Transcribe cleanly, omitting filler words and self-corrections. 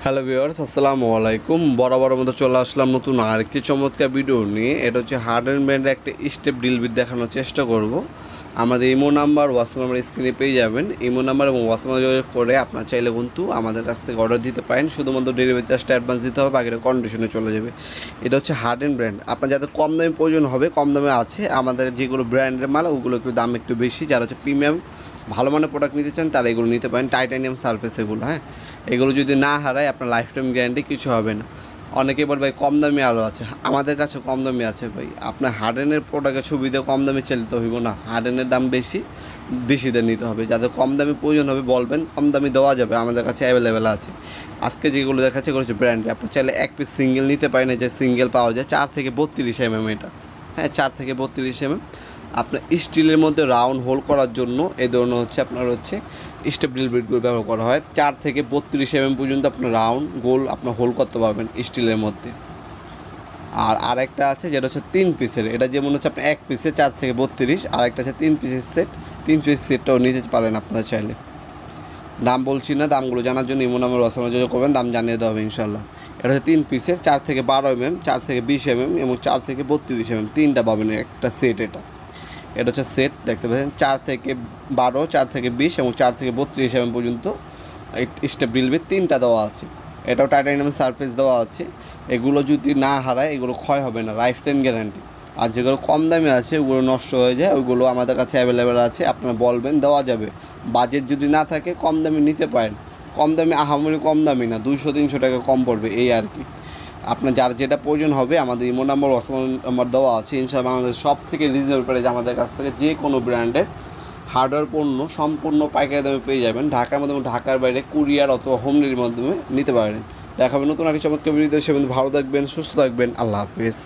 Hello viewers, আসসালামু আলাইকুম। বরাবর মতো চলে আসলাম নতুন আরেকটি চমৎকার ভিডিও নিয়ে। এটা হচ্ছে হার্ডওয়্যার ব্র্যান্ডের একটা স্টেপ ড্রিল বিট দেখানোর চেষ্টা করব। আমাদের ইমো নাম্বার, হোয়াটসঅ্যাপ নাম্বার স্ক্রিনে পেয়ে যাবেন। ইমো নাম্বার এবং হোয়াটসঅ্যাপ নাম্বার যোগাযোগ করে আপনার চাইলে কিন্তু আমাদের কাছ থেকে অর্ডার দিতে পারেন। শুধুমাত্র ডেলিভারি চার্জটা অ্যাডভান্স দিতে হবে, বাকিটা কন্ডিশনে চলে যাবে। এটা হচ্ছে হার্ডওয়্যার ব্র্যান্ড। আপনার যাতে কম দামে প্রয়োজন হবে, কম দামে আছে আমাদের যেগুলো ব্র্যান্ডের মাল, ওগুলো একটু দাম একটু বেশি। যারা হচ্ছে প্রিমিয়াম ভালো মানের প্রোডাক্ট নিতে চান তারা এগুলো নিতে পারেন। টাইটানিয়াম সারফেস এগুলো, হ্যাঁ, এগুলো যদি না হারায় আপনার লাইফ টাইম গ্যারান্টি, কিছু হবে না। অনেকে বল ভাই কম দামি আলো আছে, আমাদের কাছে কম দামি আছে ভাই। আপনার হার্ডেনের প্রোডাক্টের সুবিধা কম দামে চালিত হইব না, হার্ডেনের দাম বেশি, বেশি দিয়ে নিতে হবে। যাদের কম দামি প্রয়োজন হবে বলবেন, কম দামি দেওয়া যাবে, আমাদের কাছে অ্যাভেলেবেল আছে। আজকে যেগুলো দেখাচ্ছে এগুলো হচ্ছে ব্র্যান্ড। আপনি চাইলে এক পিস সিঙ্গেল নিতে পারেন, যে সিঙ্গেল পাওয়া যায় 4 থেকে 32 এটা, হ্যাঁ 4 থেকে 32 আপনার স্টিলের মধ্যে রাউন্ড হোল করার জন্য এই ধরনের হচ্ছে আপনার হচ্ছে স্টেপ ড্রিল বিটগুলো ব্যবহার করা হয়। 4 থেকে 32 পর্যন্ত আপনার রাউন্ড গোল আপনার হোল করতে পারবেন স্টিলের মধ্যে। আর আরেকটা আছে যেটা হচ্ছে 3 পিসের, এটা যেমন হচ্ছে আপনার এক পিসে 4 থেকে 32, আর একটা হচ্ছে 3 পিসের সেট। 3 পিস সেটটাও নিতে পারেন আপনারা চাইলে। দাম বলছি না, দামগুলো জানার জন্য ইমো নাম্বার হোয়াটসঅ্যাপে যোগাযোগ করবেন, দাম জানিয়ে দেওয়া হবে ইনশাল্লাহ। এটা হচ্ছে 3 পিসের 4 থেকে 12 4 থেকে 20 এবং 4 থেকে 32 তিনটা পাবেন একটা সেট। এটা হচ্ছে সেট, দেখতে পাচ্ছেন 4 থেকে 12, 4 থেকে 20 এবং 4 থেকে 32 পর্যন্ত স্টেপ ড্রিল বিট তিনটা দেওয়া আছে। এটাও টাইটানিয়াম সারফেস দেওয়া আছে। এগুলো যদি না হারায় এগুলো ক্ষয় হবে না, লাইফ টাইম গ্যারান্টি। আর যেগুলো কম দামে আছে ওগুলো নষ্ট হয়ে যায়, ওইগুলো আমাদের কাছে অ্যাভেলেবেল আছে, আপনারা বলবেন দেওয়া যাবে। বাজেট যদি না থাকে কম দামে নিতে পারেন। কম দামে আহামরি কম দামি না, 200-300 টাকা কম পড়বে এই আর কি। আপনার যার যেটা প্রয়োজন হবে আমাদের ইমো নাম্বার, হোয়াটসঅ্যাপ নাম্বার দেওয়া আছে ইনশাআল্লাহ। আমাদের সব থেকে রিজনেবল প্রাইসে আমাদের কাছ থেকে যে কোনো ব্র্যান্ডের হার্ডওয়্যার পণ্য সম্পূর্ণ পাইকারি দামে পেয়ে যাবেন। ঢাকার মাধ্যমে, ঢাকার বাইরে কুরিয়ার অথবা হোম ডেলিভারির মাধ্যমে নিতে পারেন। দেখাবেন নতুন আরেকটি চমৎকার ভিডিও। সে ভালো থাকবেন, সুস্থ থাকবেন। আল্লাহ হাফিজ।